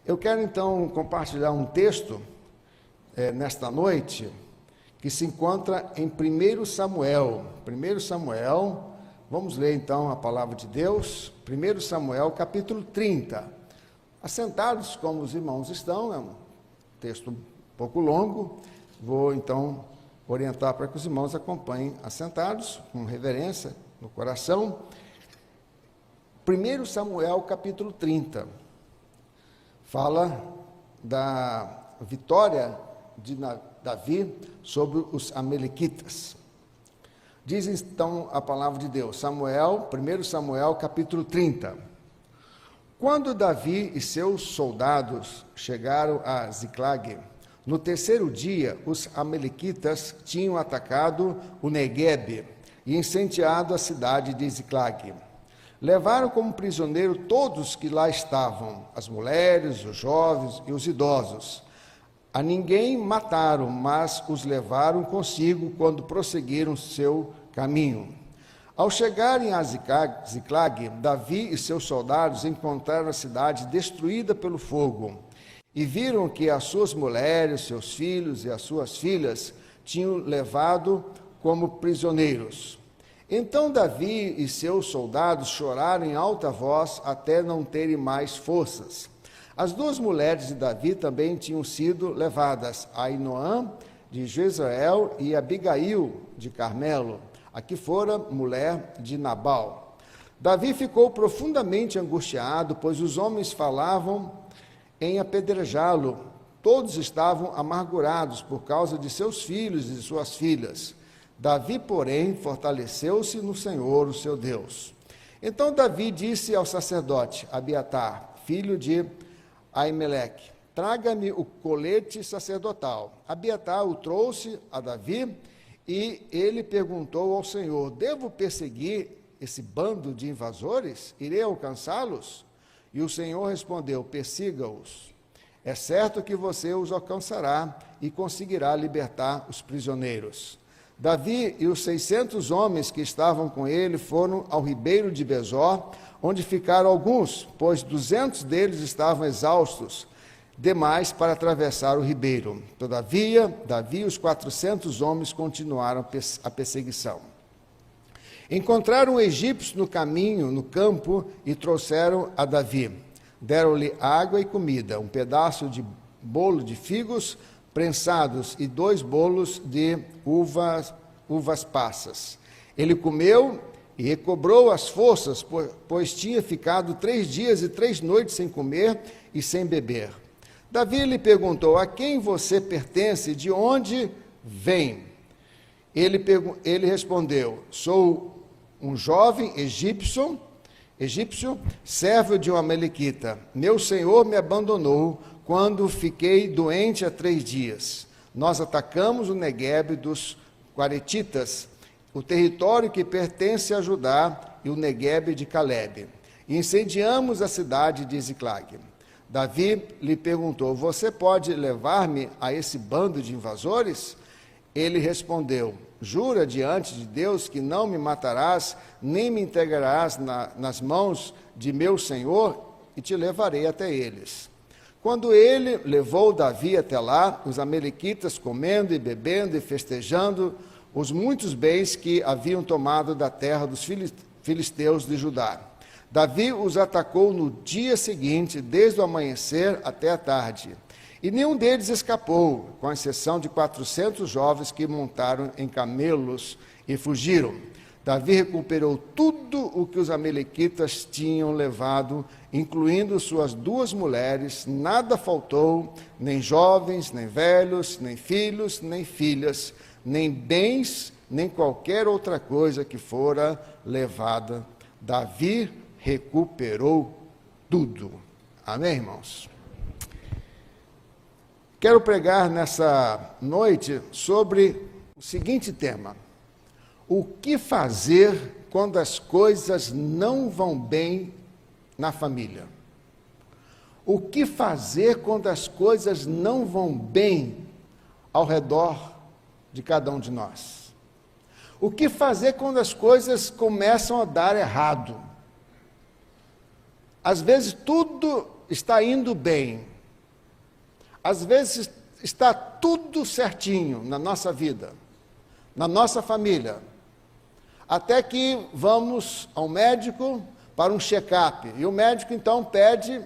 Eu quero então compartilhar um texto nesta noite que se encontra em 1 Samuel. 1 Samuel, vamos ler então a palavra de Deus, 1 Samuel capítulo 30. Assentados como os irmãos estão, é um texto um pouco longo, vou então orientar para que os irmãos acompanhem assentados, com reverência no coração. 1 Samuel capítulo 30, fala da vitória de Davi sobre os amalequitas. Diz então a palavra de Deus, 1 Samuel capítulo 30. Quando Davi e seus soldados chegaram a Ziclag, no terceiro dia, os amalequitas tinham atacado o Neguebe e incendiado a cidade de Ziclag. Levaram como prisioneiro todos que lá estavam, as mulheres, os jovens e os idosos. A ninguém mataram, mas os levaram consigo quando prosseguiram seu caminho. Ao chegarem a Ziclag, Davi e seus soldados encontraram a cidade destruída pelo fogo e viram que as suas mulheres, seus filhos e as suas filhas tinham levado como prisioneiros. Então Davi e seus soldados choraram em alta voz até não terem mais forças. As duas mulheres de Davi também tinham sido levadas, Ainoã de Jezreel e Abigail de Carmelo, a que fora mulher de Nabal. Davi ficou profundamente angustiado, pois os homens falavam em apedrejá-lo. Todos estavam amargurados por causa de seus filhos e suas filhas. Davi, porém, fortaleceu-se no Senhor, o seu Deus. Então Davi disse ao sacerdote Abiatar, filho de Aimeleque, traga-me o colete sacerdotal. Abiatar o trouxe a Davi e ele perguntou ao Senhor, devo perseguir esse bando de invasores? Irei alcançá-los? E o Senhor respondeu, persiga-os. É certo que você os alcançará e conseguirá libertar os prisioneiros. Davi e os 600 homens que estavam com ele foram ao ribeiro de Besor, onde ficaram alguns, pois 200 deles estavam exaustos demais para atravessar o ribeiro. Todavia, Davi e os 400 homens continuaram a perseguição. Encontraram egípcios no caminho, no campo, e trouxeram a Davi. Deram-lhe água e comida, um pedaço de bolo de figos prensados e 2 bolos de uvas passas. Ele comeu e recobrou as forças, pois tinha ficado 3 dias e 3 noites sem comer e sem beber. Davi lhe perguntou, a quem você pertence, de onde vem? Ele respondeu, sou um jovem egípcio, servo de um amalequita. Meu senhor me abandonou quando fiquei doente há 3 dias. Nós atacamos o Neguebe dos Quaretitas, o território que pertence a Judá, e o Neguebe de Calebe. E incendiamos a cidade de Ziclag. Davi lhe perguntou, você pode levar-me a esse bando de invasores? Ele respondeu, jura diante de Deus que não me matarás, nem me entregarás nas mãos de meu senhor, e te levarei até eles. Quando ele levou Davi até lá, os amalequitas comendo e bebendo e festejando os muitos bens que haviam tomado da terra dos filisteus de Judá. Davi os atacou no dia seguinte, desde o amanhecer até a tarde. E nenhum deles escapou, com exceção de 400 jovens que montaram em camelos e fugiram. Davi recuperou tudo o que os amalequitas tinham levado, incluindo suas 2 mulheres, nada faltou, nem jovens, nem velhos, nem filhos, nem filhas, nem bens, nem qualquer outra coisa que fora levada. Davi recuperou tudo. Amém, irmãos? Quero pregar nessa noite sobre o seguinte tema: o que fazer quando as coisas não vão bem na família? O que fazer quando as coisas não vão bem ao redor de cada um de nós? O que fazer quando as coisas começam a dar errado? Às vezes tudo está indo bem, às vezes está tudo certinho na nossa vida, na nossa família, até que vamos ao médico para um check-up, e o médico então pede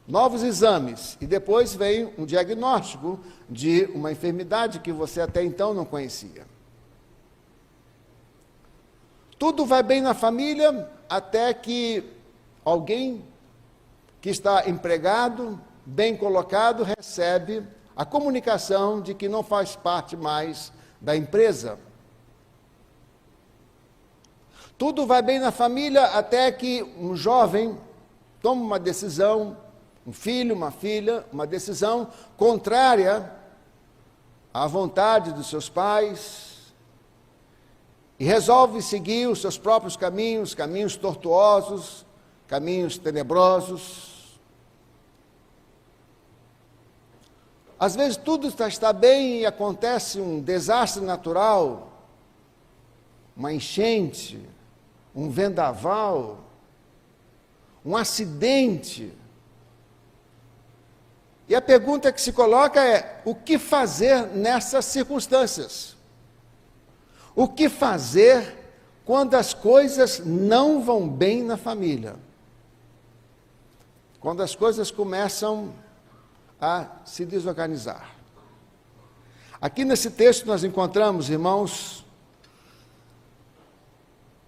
novos exames, e depois vem um diagnóstico de uma enfermidade que você até então não conhecia. Tudo vai bem na família, até que alguém que está empregado, bem colocado, recebe a comunicação de que não faz parte mais da empresa. Tudo vai bem na família, até que um jovem toma uma decisão, um filho, uma filha, uma decisão contrária à vontade dos seus pais, e resolve seguir os seus próprios caminhos, caminhos tortuosos, caminhos tenebrosos. Às vezes tudo está bem e acontece um desastre natural, uma enchente, um vendaval, um acidente. E a pergunta que se coloca é: o que fazer nessas circunstâncias? O que fazer quando as coisas não vão bem na família? Quando as coisas começam a se desorganizar. Aqui nesse texto nós encontramos, irmãos,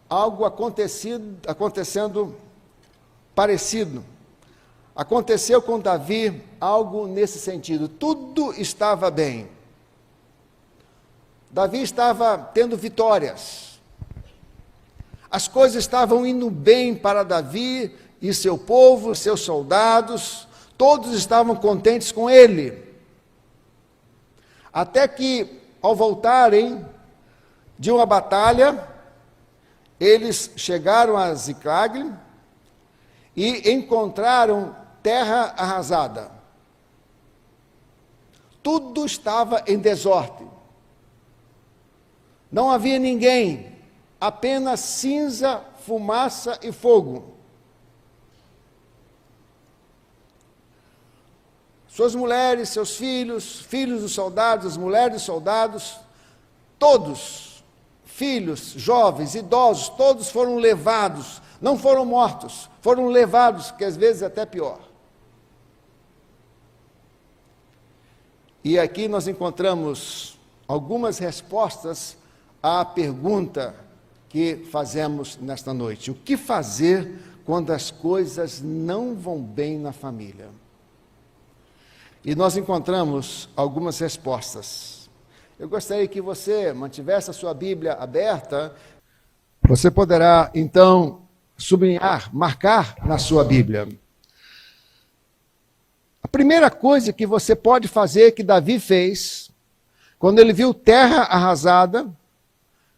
algo acontecendo parecido. Aconteceu com Davi algo nesse sentido. Tudo estava bem. Davi estava tendo vitórias. As coisas estavam indo bem para Davi e seu povo, seus soldados, todos estavam contentes com ele. Até que, ao voltarem de uma batalha, eles chegaram a Ziclag e encontraram terra arrasada. Tudo estava em desordem. Não havia ninguém, apenas cinza, fumaça e fogo. Suas mulheres, seus filhos, filhos dos soldados, as mulheres dos soldados, todos, filhos, jovens, idosos, todos foram levados, não foram mortos, foram levados, que às vezes é até pior. E aqui nós encontramos algumas respostas à pergunta que fazemos nesta noite. O que fazer quando as coisas não vão bem na família? E nós encontramos algumas respostas. Eu gostaria que você mantivesse a sua Bíblia aberta. Você poderá, então, sublinhar, marcar na sua Bíblia. A primeira coisa que você pode fazer, que Davi fez, quando ele viu terra arrasada,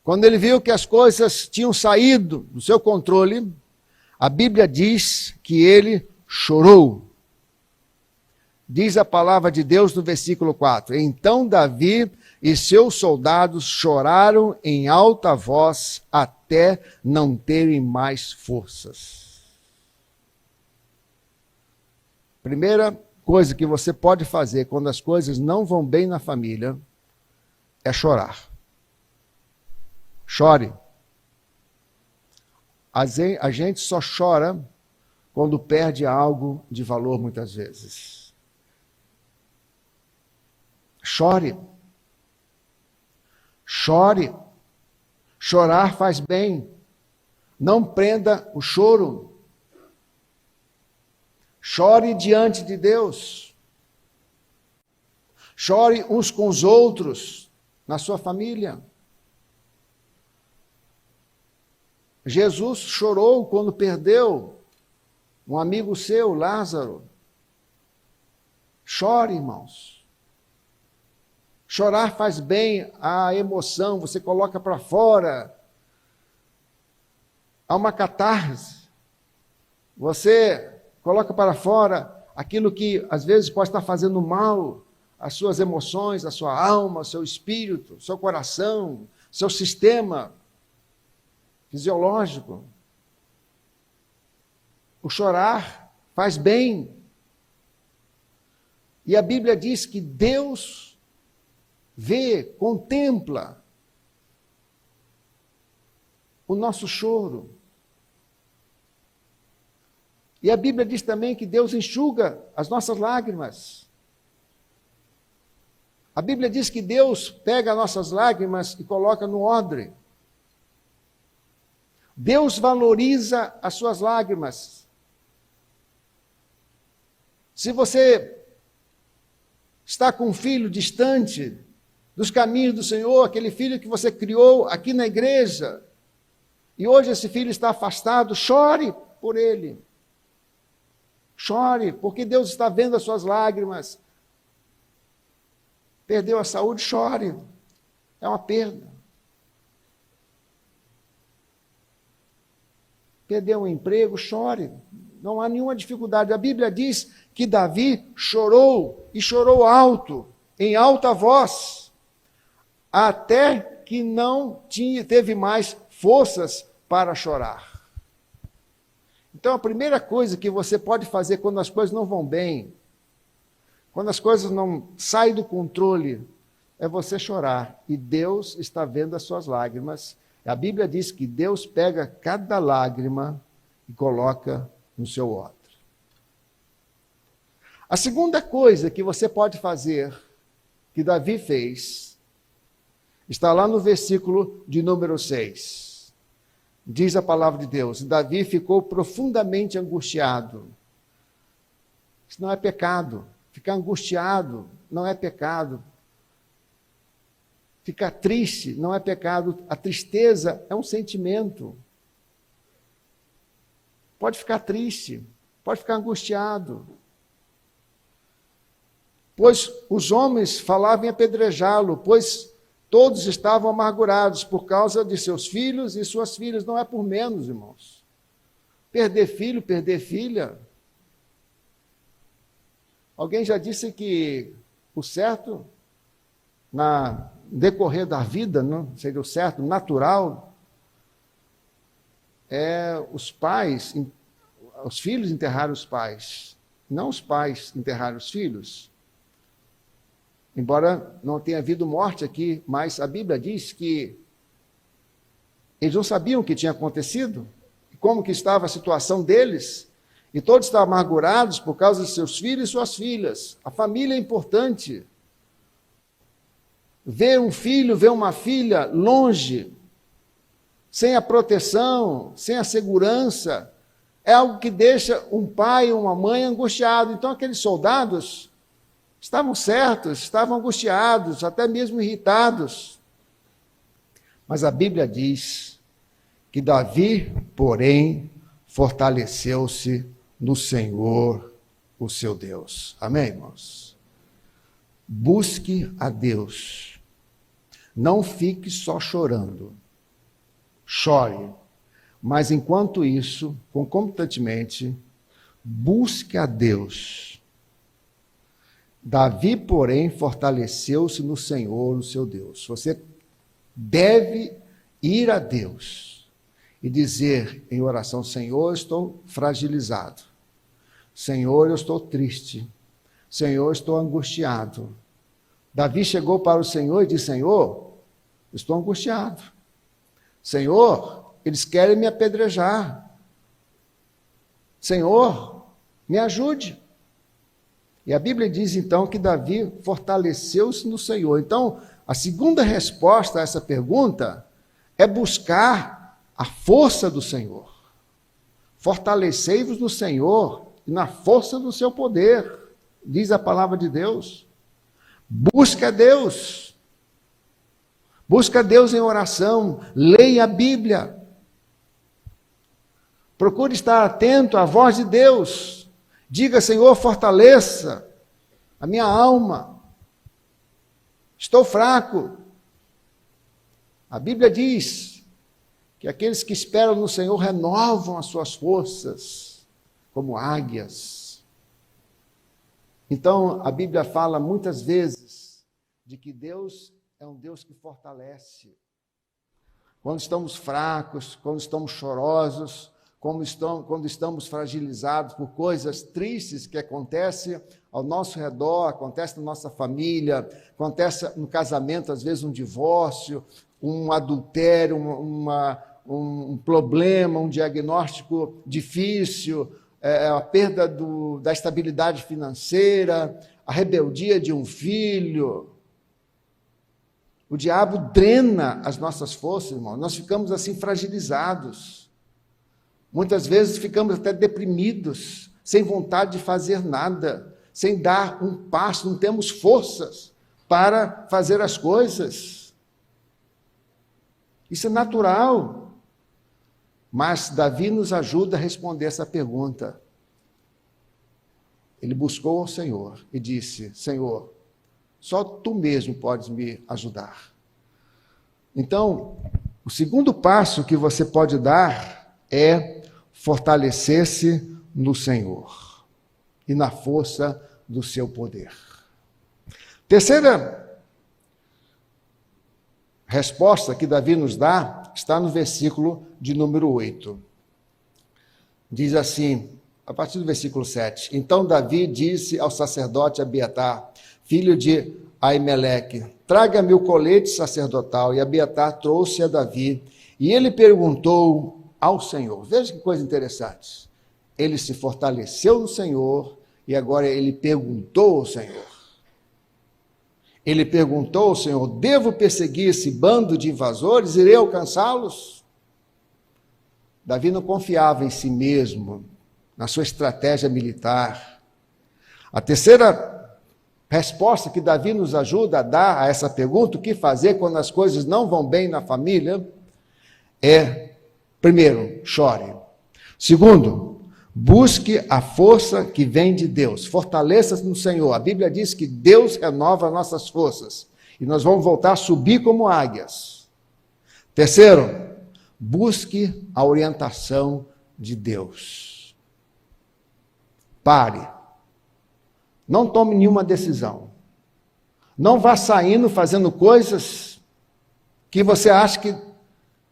quando ele viu que as coisas tinham saído do seu controle, a Bíblia diz que ele chorou. Diz a palavra de Deus no versículo 4. Então Davi e seus soldados choraram em alta voz até não terem mais forças. Primeira coisa que você pode fazer quando as coisas não vão bem na família é chorar. Chore. A gente só chora quando perde algo de valor muitas vezes. Chore. Chore. Chorar faz bem. Não prenda o choro. Chore diante de Deus. Chore uns com os outros, na sua família. Jesus chorou quando perdeu um amigo seu, Lázaro. Chore, irmãos. Chorar faz bem à emoção, você coloca para fora. Há uma catarse. Você coloca para fora aquilo que às vezes pode estar fazendo mal às suas emoções, à sua alma, ao seu espírito, ao seu coração, seu sistema fisiológico. O chorar faz bem. E a Bíblia diz que Deus vê, contempla o nosso choro. E a Bíblia diz também que Deus enxuga as nossas lágrimas. A Bíblia diz que Deus pega as nossas lágrimas e coloca no odre. Deus valoriza as suas lágrimas. Se você está com um filho distante dos caminhos do Senhor, aquele filho que você criou aqui na igreja, e hoje esse filho está afastado, chore por ele. Chore, porque Deus está vendo as suas lágrimas. Perdeu a saúde, chore. É uma perda. Perdeu um emprego, chore. Não há nenhuma dificuldade. A Bíblia diz que Davi chorou, e chorou alto, em alta voz, até que não teve mais forças para chorar. Então, a primeira coisa que você pode fazer quando as coisas não vão bem, quando as coisas não saem do controle, é você chorar. E Deus está vendo as suas lágrimas. A Bíblia diz que Deus pega cada lágrima e coloca no seu odre. A segunda coisa que você pode fazer, que Davi fez, está lá no versículo de número 6. Diz a palavra de Deus: Davi ficou profundamente angustiado. Isso não é pecado. Ficar angustiado não é pecado. Ficar triste não é pecado. A tristeza é um sentimento. Pode ficar triste, pode ficar angustiado. Pois os homens falavam em apedrejá-lo, pois todos estavam amargurados por causa de seus filhos e suas filhas. Não é por menos, irmãos. Perder filho, perder filha. Alguém já disse que o certo, no decorrer da vida, não seria o certo, natural, é os filhos enterrarem os pais, não os pais enterrarem os filhos. Embora não tenha havido morte aqui, mas a Bíblia diz que eles não sabiam o que tinha acontecido, como que estava a situação deles, e todos estavam amargurados por causa de seus filhos e suas filhas. A família é importante. Ver um filho, ver uma filha longe, sem a proteção, sem a segurança, é algo que deixa um pai ou uma mãe angustiado. Então aqueles soldados estavam certos, estavam angustiados, até mesmo irritados. Mas a Bíblia diz que Davi, porém, fortaleceu-se no Senhor, o seu Deus. Amém, irmãos? Busque a Deus. Não fique só chorando. Chore. Mas, enquanto isso, concomitantemente, busque a Deus. Davi, porém, fortaleceu-se no Senhor, o seu Deus. Você deve ir a Deus e dizer em oração: Senhor, eu estou fragilizado. Senhor, eu estou triste. Senhor, eu estou angustiado. Davi chegou para o Senhor e disse: Senhor, eu estou angustiado. Senhor, eles querem me apedrejar. Senhor, me ajude. E a Bíblia diz então que Davi fortaleceu-se no Senhor. Então, a segunda resposta a essa pergunta é buscar a força do Senhor. Fortalecei-vos no Senhor e na força do seu poder, diz a palavra de Deus. Busca a Deus. Busca a Deus em oração. Leia a Bíblia. Procure estar atento à voz de Deus. Diga: Senhor, fortaleça a minha alma. Estou fraco. A Bíblia diz que aqueles que esperam no Senhor renovam as suas forças, como águias. Então, a Bíblia fala muitas vezes de que Deus é um Deus que fortalece. Quando estamos fracos, quando estamos chorosos, quando estamos fragilizados por coisas tristes que acontecem ao nosso redor, acontece na nossa família, acontece no casamento, às vezes um divórcio, um adultério, um problema, um diagnóstico difícil, a perda da estabilidade financeira, a rebeldia de um filho. O diabo drena as nossas forças, irmão. Nós ficamos assim fragilizados. Muitas vezes ficamos até deprimidos, sem vontade de fazer nada, sem dar um passo, não temos forças para fazer as coisas. Isso é natural. Mas Davi nos ajuda a responder essa pergunta. Ele buscou ao Senhor e disse: Senhor, só Tu mesmo podes me ajudar. Então, o segundo passo que você pode dar é fortalecer-se no Senhor e na força do seu poder. Terceira resposta que Davi nos dá está no versículo de número 8. Diz assim, a partir do versículo 7. Então Davi disse ao sacerdote Abiatar, filho de Aimeleque, traga-me o colete sacerdotal. E Abiatar trouxe a Davi, e ele perguntou ao Senhor. Veja que coisa interessante. Ele se fortaleceu no Senhor, e agora ele perguntou ao Senhor. Ele perguntou ao Senhor, devo perseguir esse bando de invasores? Irei alcançá-los? Davi não confiava em si mesmo, na sua estratégia militar. A terceira resposta que Davi nos ajuda a dar a essa pergunta, o que fazer quando as coisas não vão bem na família, é, primeiro, chore. Segundo, busque a força que vem de Deus. Fortaleça-se no Senhor. A Bíblia diz que Deus renova nossas forças. E nós vamos voltar a subir como águias. Terceiro, busque a orientação de Deus. Pare. Não tome nenhuma decisão. Não vá saindo fazendo coisas que você acha que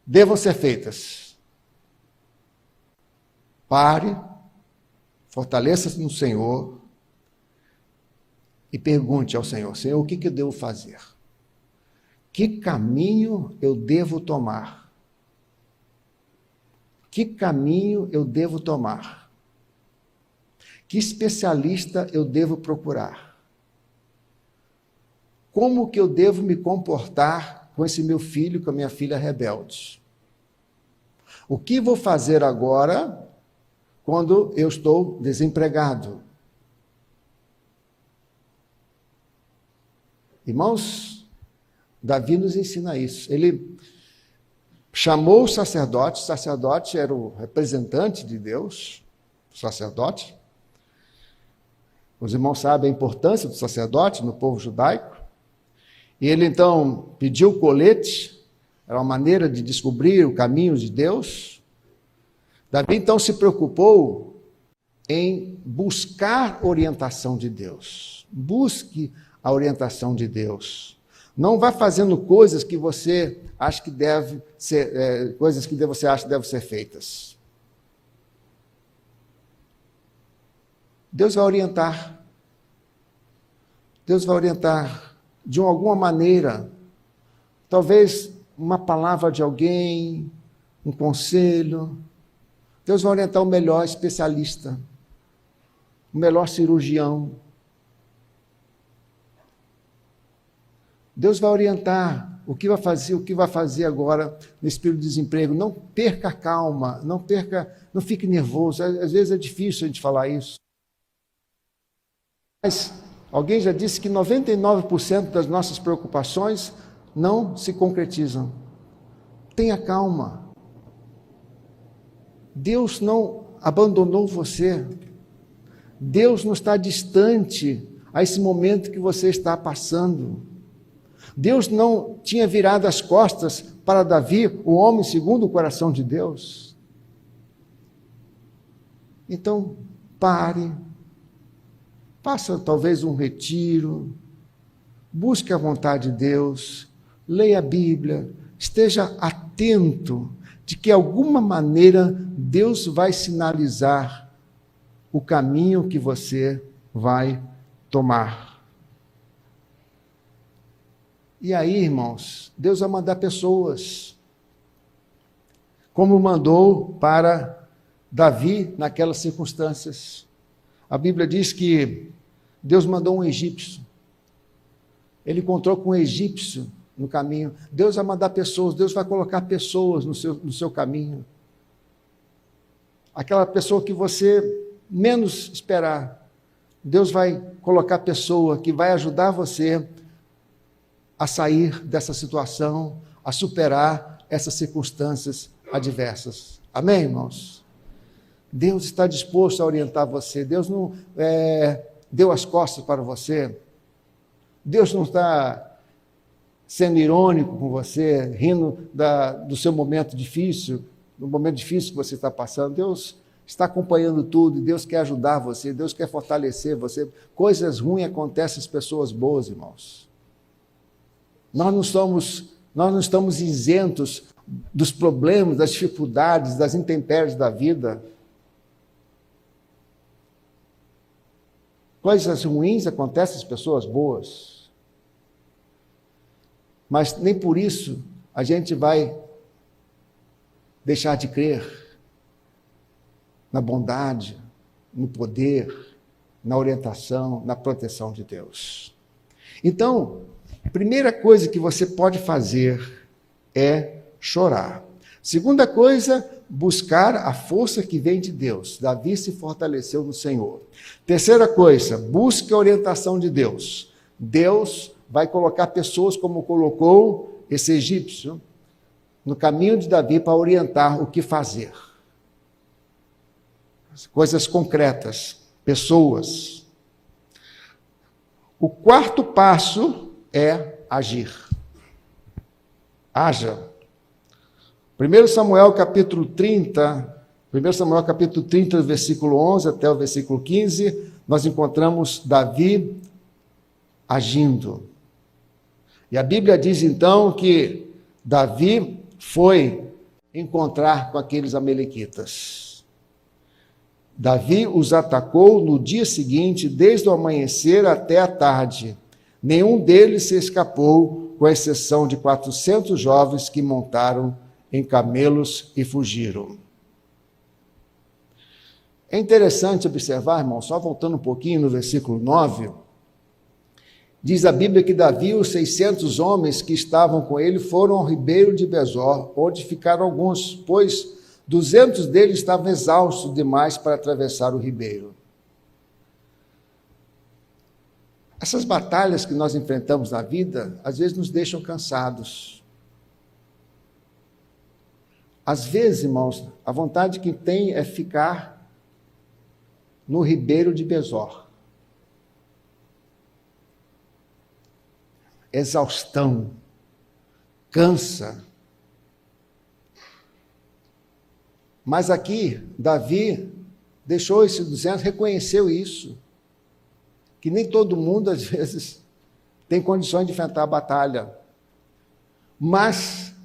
devam ser feitas. Pare. Fortaleça-se no Senhor e pergunte ao Senhor, Senhor, o que eu devo fazer? Que caminho eu devo tomar? Que caminho eu devo tomar? Que especialista eu devo procurar? Como que eu devo me comportar com esse meu filho, com a minha filha rebeldes? O que vou fazer agora quando eu estou desempregado? Irmãos, Davi nos ensina isso. Ele chamou o sacerdote era o representante de Deus, o sacerdote. Os irmãos sabem a importância do sacerdote no povo judaico. E ele então pediu o colete, era uma maneira de descobrir o caminho de Deus. Davi então se preocupou em buscar orientação de Deus. Busque a orientação de Deus. Não vá fazendo coisas que você acha que deve ser, coisas que você acha que devem ser feitas. Deus vai orientar. Deus vai orientar de alguma maneira. Talvez uma palavra de alguém, um conselho. Deus vai orientar o melhor especialista, o melhor cirurgião. Deus vai orientar o que vai fazer agora nesse período de desemprego. Não perca a calma, não fique nervoso. Às vezes é difícil a gente falar isso. Mas alguém já disse que 99% das nossas preocupações não se concretizam. Tenha calma. Deus não abandonou você. Deus não está distante a esse momento que você está passando. Deus não tinha virado as costas para Davi, o homem segundo o coração de Deus. Então, pare. Faça talvez um retiro. Busque a vontade de Deus. Leia a Bíblia. Esteja atento. de que, de alguma maneira, Deus vai sinalizar o caminho que você vai tomar. E aí, irmãos, Deus vai mandar pessoas, como mandou para Davi naquelas circunstâncias. A Bíblia diz que Deus mandou um egípcio. Ele encontrou com um egípcio no caminho. Deus vai mandar pessoas, Deus vai colocar pessoas no seu caminho. Aquela pessoa que você menos esperar. Deus vai colocar pessoa que vai ajudar você a sair dessa situação, a superar essas circunstâncias adversas. Amém, irmãos? Deus está disposto a orientar você. Deus não deu as costas para você. Deus não está sendo irônico com você, rindo do seu momento difícil, do momento difícil que você está passando. Deus está acompanhando tudo, Deus quer ajudar você, Deus quer fortalecer você. Coisas ruins acontecem às pessoas boas, irmãos. Nós não estamos isentos dos problemas, das dificuldades, das intempéries da vida. Coisas ruins acontecem às pessoas boas. Mas nem por isso a gente vai deixar de crer na bondade, no poder, na orientação, na proteção de Deus. Então, a primeira coisa que você pode fazer é chorar. Segunda coisa, buscar a força que vem de Deus. Davi se fortaleceu no Senhor. Terceira coisa, busque a orientação de Deus. Deus vai colocar pessoas como colocou esse egípcio no caminho de Davi para orientar o que fazer. Coisas concretas, pessoas. O quarto passo é agir. Haja. 1 Samuel capítulo 30, do versículo 11 até o versículo 15, nós encontramos Davi agindo. E a Bíblia diz então que Davi foi encontrar com aqueles amalequitas. Davi os atacou no dia seguinte, desde o amanhecer até a tarde. Nenhum deles se escapou, com exceção de 400 jovens que montaram em camelos e fugiram. É interessante observar, irmão, só voltando um pouquinho no versículo 9, diz a Bíblia que Davi e os 600 homens que estavam com ele foram ao ribeiro de Besor, onde ficaram alguns, pois 200 deles estavam exaustos demais para atravessar o ribeiro. Essas batalhas que nós enfrentamos na vida, às vezes nos deixam cansados. Às vezes, irmãos, a vontade que tem é ficar no ribeiro de Besor. Exaustão, cansa. Mas aqui, Davi deixou esses 200, reconheceu isso, que nem todo mundo, às vezes, tem condições de enfrentar a batalha. Mas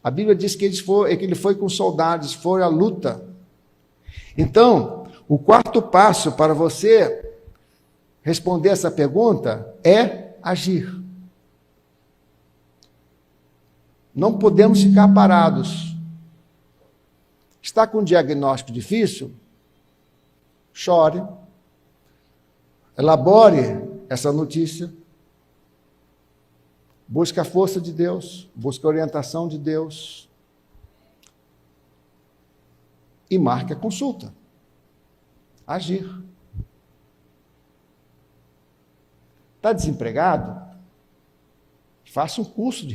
a Bíblia diz que ele foi com soldados, foi à luta. Então, o quarto passo para você responder essa pergunta é agir. Não podemos ficar parados. Está com um diagnóstico difícil? Chore. Elabore essa notícia. Busque a força de Deus, busque a orientação de Deus. E marque a consulta. Agir. Está desempregado? Faça um curso de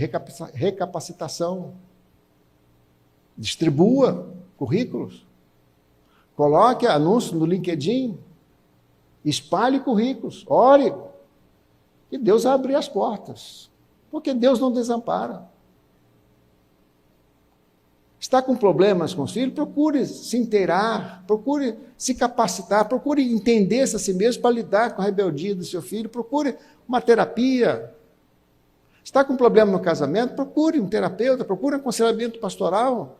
recapacitação. Distribua currículos. Coloque anúncio no LinkedIn. Espalhe currículos. Ore. E Deus vai abrir as portas. Porque Deus não desampara. Está com problemas com os filhos? Procure se inteirar, procure se capacitar, procure entender-se a si mesmo para lidar com a rebeldia do seu filho, procure uma terapia. Está com problema no casamento? Procure um terapeuta, procure um aconselhamento pastoral.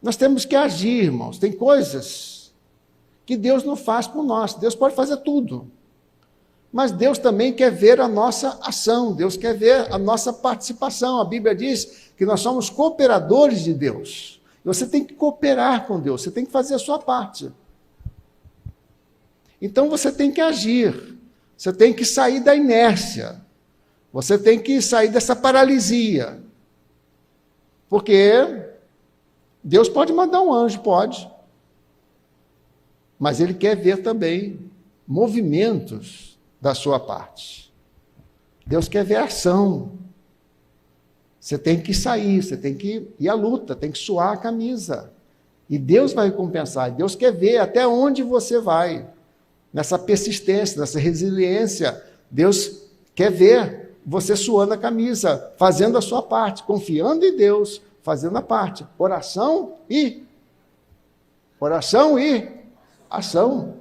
Nós temos que agir, irmãos. Tem coisas que Deus não faz por nós. Deus pode fazer tudo. Mas Deus também quer ver a nossa ação. Deus quer ver a nossa participação. A Bíblia diz que nós somos cooperadores de Deus. Você tem que cooperar com Deus. Você tem que fazer a sua parte. Então você tem que agir. Você tem que sair da inércia. Você tem que sair dessa paralisia. Porque Deus pode mandar um anjo, pode. Mas Ele quer ver também movimentos da sua parte. Deus quer ver ação. Você tem que sair, você tem que ir à luta, tem que suar a camisa. E Deus vai recompensar. Deus quer ver até onde você vai. Nessa persistência, nessa resiliência. Deus quer ver você suando a camisa, fazendo a sua parte, confiando em Deus, fazendo a parte. Oração e ação.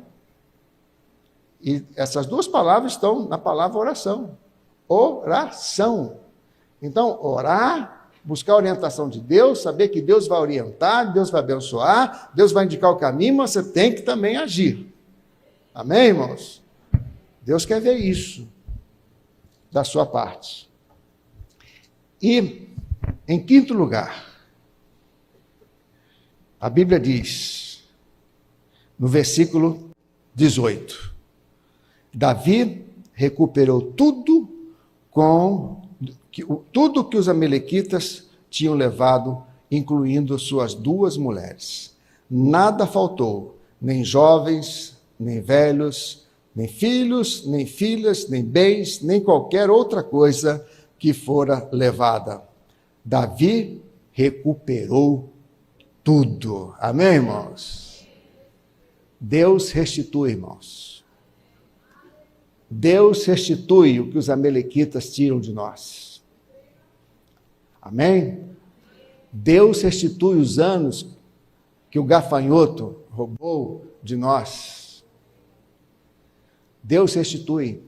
E essas duas palavras estão na palavra oração. Oração. Então, orar, buscar a orientação de Deus, saber que Deus vai orientar, Deus vai abençoar, Deus vai indicar o caminho, mas você tem que também agir. Amém, irmãos? Deus quer ver isso da sua parte. E, em quinto lugar, a Bíblia diz, no versículo 18, Davi recuperou tudo que os amalequitas tinham levado, incluindo suas 2 mulheres. Nada faltou, nem jovens, nem velhos, nem filhos, nem filhas, nem bens, nem qualquer outra coisa que fora levada. Davi recuperou tudo. Amém, irmãos? Deus restitui, irmãos. Deus restitui o que os amalequitas tiram de nós. Amém? Deus restitui os anos que o gafanhoto roubou de nós. Deus restitui.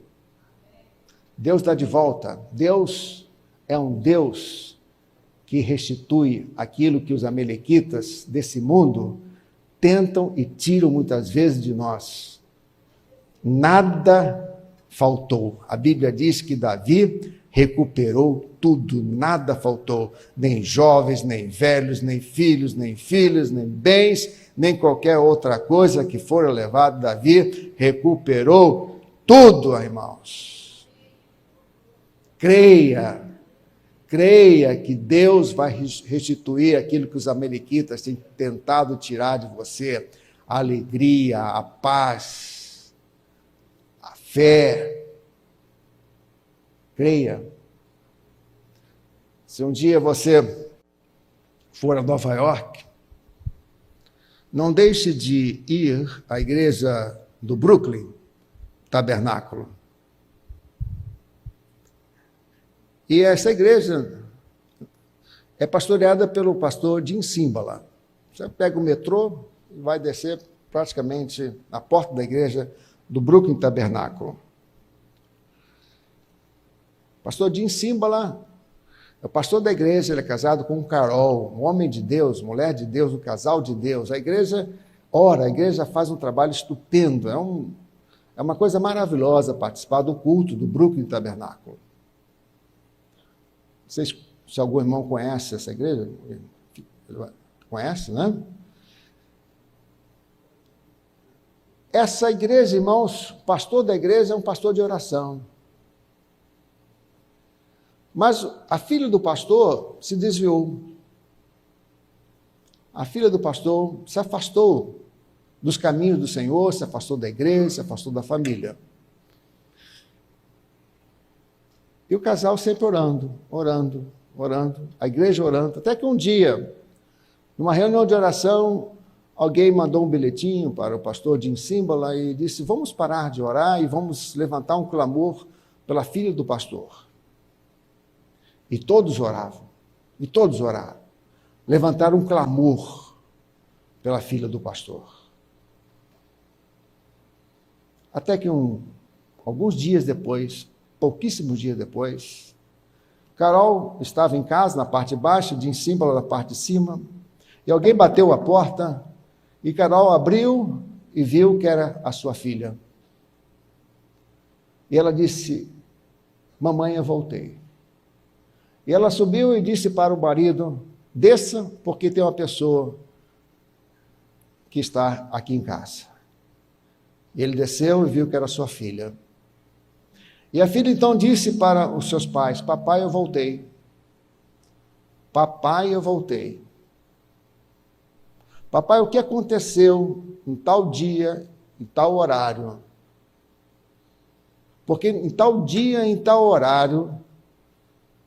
Deus dá de volta. Deus é um Deus que restitui aquilo que os amalequitas desse mundo tentam e tiram muitas vezes de nós. Nada faltou. A Bíblia diz que Davi recuperou tudo, nada faltou, nem jovens, nem velhos, nem filhos, nem filhas, nem bens, nem qualquer outra coisa que fora levado. Davi recuperou tudo, irmãos. Creia que Deus vai restituir aquilo que os amalequitas têm tentado tirar de você, a alegria, a paz, a fé. Creia. Se um dia você for a Nova York, não deixe de ir à igreja do Brooklyn Tabernáculo. E essa igreja é pastoreada pelo pastor Jim Cymbala. Você pega o metrô e vai descer praticamente na porta da igreja do Brooklyn Tabernáculo. Pastor Jim Cymbala é o pastor da igreja, ele é casado com Carol, um homem de Deus, mulher de Deus, um casal de Deus. A igreja ora, a igreja faz um trabalho estupendo, é uma coisa maravilhosa participar do culto do Brooklyn Tabernáculo. Não sei se algum irmão conhece essa igreja. Conhece, né? Essa igreja, irmãos, o pastor da igreja é um pastor de oração. Mas a filha do pastor se desviou. A filha do pastor se afastou dos caminhos do Senhor, se afastou da igreja, se afastou da família. E o casal sempre orando, a igreja orando, até que um dia, numa reunião de oração, alguém mandou um bilhetinho para o pastor Jim Cymbala e disse: vamos parar de orar e vamos levantar um clamor pela filha do pastor. E todos oravam, levantaram um clamor pela filha do pastor. Até que alguns dias depois, pouquíssimos dias depois, Carol estava em casa, na parte de baixo, Jim Cymbala na parte de cima, E alguém bateu a porta e Carol abriu e viu que era a sua filha. E ela disse: mamãe, eu voltei. E ela subiu e disse para o marido: desça, porque tem uma pessoa que está aqui em casa. E ele desceu e viu que era sua filha. E a filha então disse para os seus pais: papai, eu voltei. Papai, eu voltei. Papai, o que aconteceu em tal dia, em tal horário? Porque em tal dia, em tal horário,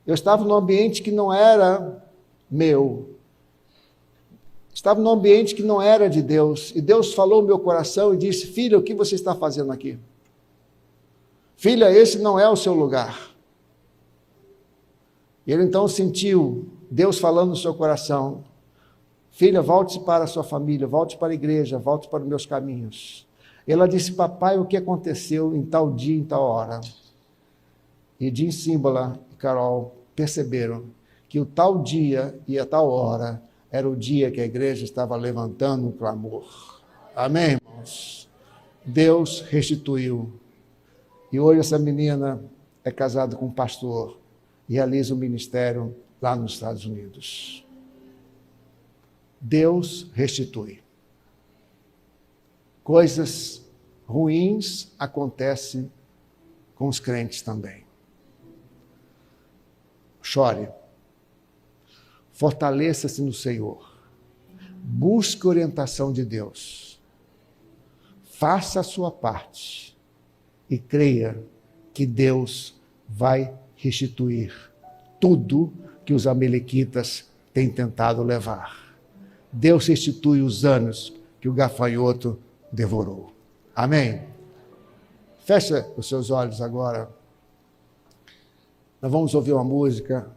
eu estava num ambiente que não era meu. Estava num ambiente que não era de Deus. E Deus falou no meu coração e disse: filha, o que você está fazendo aqui? Filha, esse não é o seu lugar. E ele então sentiu Deus falando no seu coração: filha, volte para a sua família, volte para a igreja, volte para os meus caminhos. Ela disse: papai, o que aconteceu em tal dia, em tal hora? E Jim Cymbala e Carol perceberam que o tal dia e a tal hora era o dia que a igreja estava levantando um clamor. Amém, irmãos? Deus restituiu. E hoje essa menina é casada com um pastor e realiza um ministério lá nos Estados Unidos. Deus restitui. Coisas ruins acontecem com os crentes também. Chore. Fortaleça-se no Senhor. Busque a orientação de Deus. Faça a sua parte. E creia que Deus vai restituir tudo que os amalequitas têm tentado levar. Deus restitui os anos que o gafanhoto devorou. Amém? Fecha os seus olhos agora. Nós vamos ouvir uma música.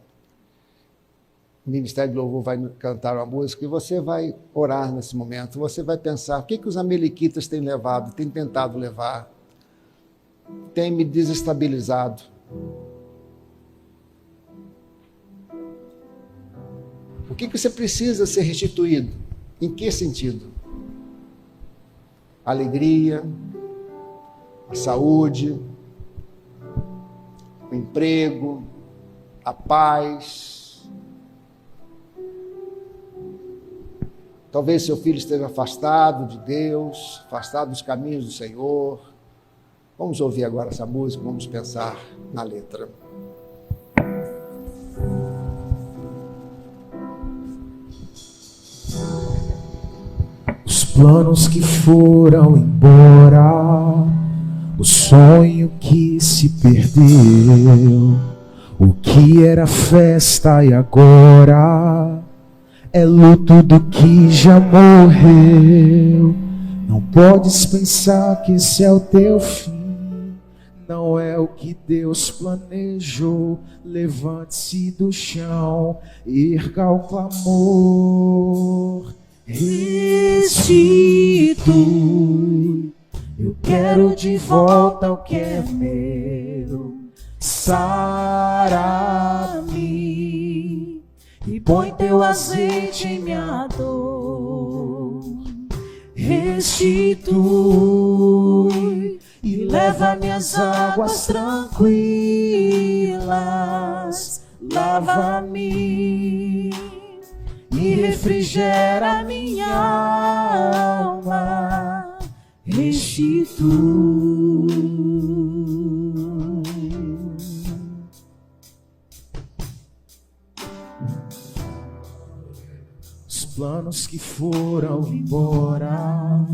O Ministério de Louvor vai cantar uma música e você vai orar nesse momento. Você vai pensar: o que os amalequitas têm levado, têm tentado levar? Tem me desestabilizado. O que você precisa ser restituído? Em que sentido? A alegria, a saúde, o emprego, a paz. Talvez seu filho esteja afastado de Deus, afastado dos caminhos do Senhor. Vamos ouvir agora essa música, vamos pensar na letra. Os planos que foram embora, o sonho que se perdeu, o que era festa e agora é luto do que já morreu. Não podes pensar que esse é o teu fim, não é o que Deus planejou. Levante-se do chão, erga o clamor. Restitui, eu quero de volta o que é meu. Sara-me e põe teu azeite em minha dor. Restitui e leva minhas águas tranquilas. Lava-me e refrigera minha alma. Restitui. Os planos que foram embora,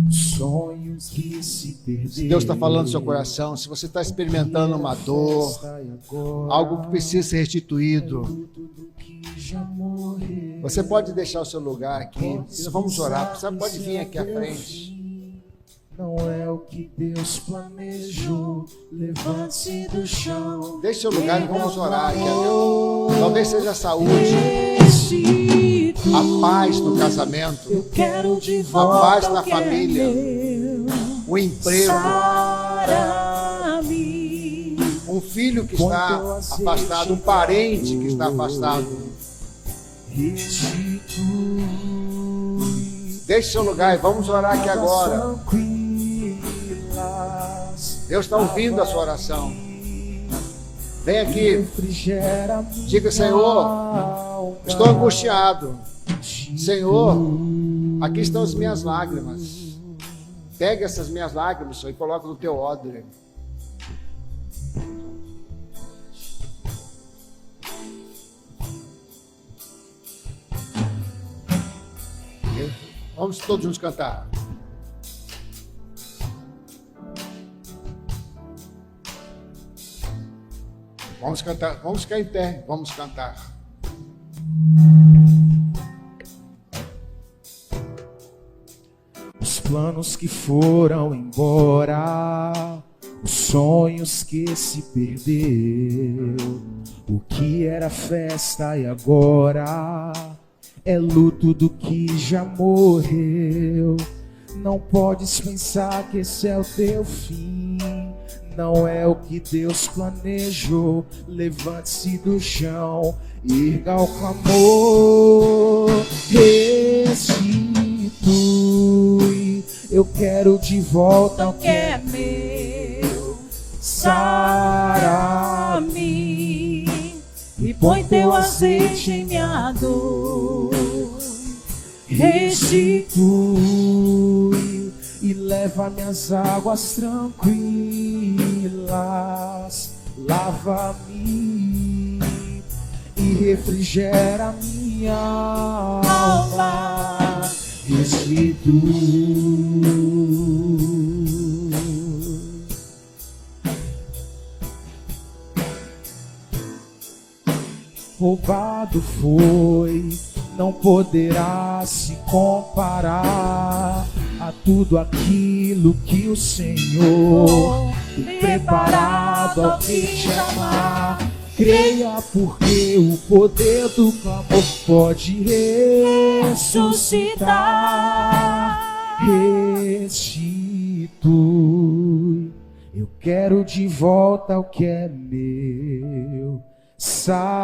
sonhos que se perderam. Se Deus está falando no seu coração, se você está experimentando uma dor, algo que precisa ser restituído, você pode deixar o seu lugar aqui. Nós vamos orar. Você pode vir aqui à frente. Não é o que Deus planejou. Levante-se do chão. Deixe seu lugar e vamos orar aqui a Deus. Talvez seja a saúde, a paz no casamento, a paz na família, o emprego, um filho que está afastado, um parente que está afastado. Deixe seu lugar e vamos orar aqui agora. Deus está ouvindo a sua oração. Vem aqui. Diga: Senhor, estou angustiado. Senhor, aqui estão as minhas lágrimas. Pega essas minhas lágrimas, Senhor, e coloca no teu odre. Vamos todos juntos cantar. Vamos cantar, vamos ficar em pé, vamos cantar. Os planos que foram embora, os sonhos que se perdeu, o que era festa e agora é luto do que já morreu. Não podes pensar que esse é o teu fim, não é o que Deus planejou. Levante-se do chão, erga o clamor, restitui. Eu quero de volta o que é meu. Sara-me e põe teu azeite em minha dor. Restitui e leva minhas águas tranquilas. Lava-me e refrigera minha alma. Restitui. Roubado foi, não poderá se comparar a tudo aquilo que o Senhor tem preparado ao que te amar. Creia, porque o poder do clamor pode ressuscitar. Restitui, eu quero de volta o que é meu. Sara-me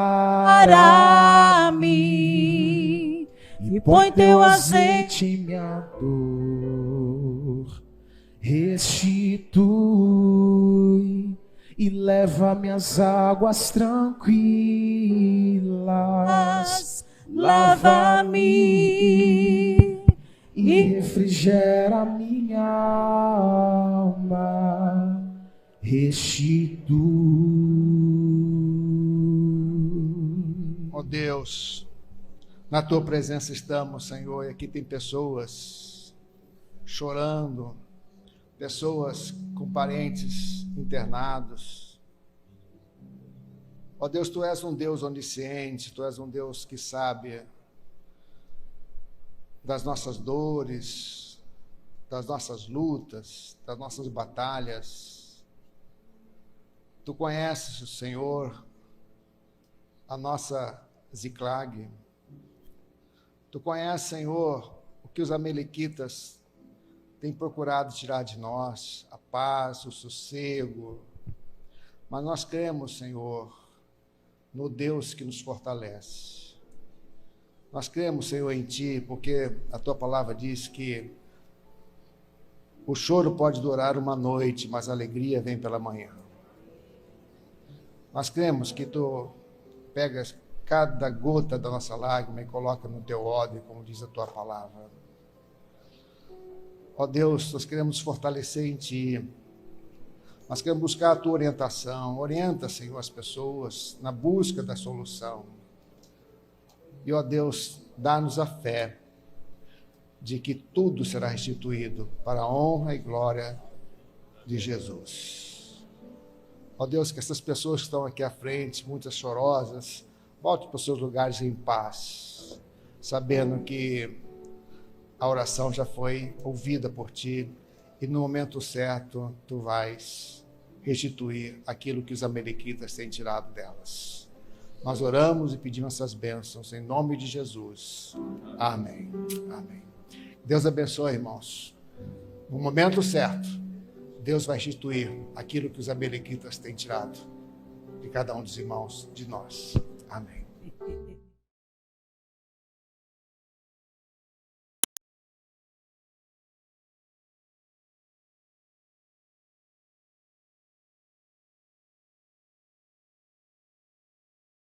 e põe teu azeite em minha dor. Restitui e leva minhas águas tranquilas. Lava-me e refrigera minha alma. Restitui. Ó Deus, na tua presença estamos, Senhor, e aqui tem pessoas chorando, pessoas com parentes internados. Ó Deus, tu és um Deus onisciente, tu és um Deus que sabe das nossas dores, das nossas lutas, das nossas batalhas. Tu conheces, Senhor, a nossa Ziclag. Tu conheces, Senhor, o que os amalequitas têm procurado tirar de nós, a paz, o sossego. Mas nós cremos, Senhor, no Deus que nos fortalece. Nós cremos, Senhor, em Ti, porque a Tua palavra diz que o choro pode durar uma noite, mas a alegria vem pela manhã. Nós cremos que Tu pegas cada gota da nossa lágrima e coloca no Teu odre, como diz a Tua palavra. Ó Deus, nós queremos fortalecer em Ti. Nós queremos buscar a Tua orientação. Orienta, Senhor, as pessoas na busca da solução. E, ó Deus, dá-nos a fé de que tudo será restituído para a honra e glória de Jesus. Ó Deus, que essas pessoas que estão aqui à frente, muitas chorosas, voltem para os seus lugares em paz, sabendo que a oração já foi ouvida por Ti e no momento certo Tu vais restituir aquilo que os amalequitas têm tirado delas. Nós oramos e pedimos essas bênçãos em nome de Jesus. Amém. Amém. Deus abençoe, irmãos. No momento certo, Deus vai restituir aquilo que os amalequitas têm tirado de cada um dos irmãos, de nós. Amém.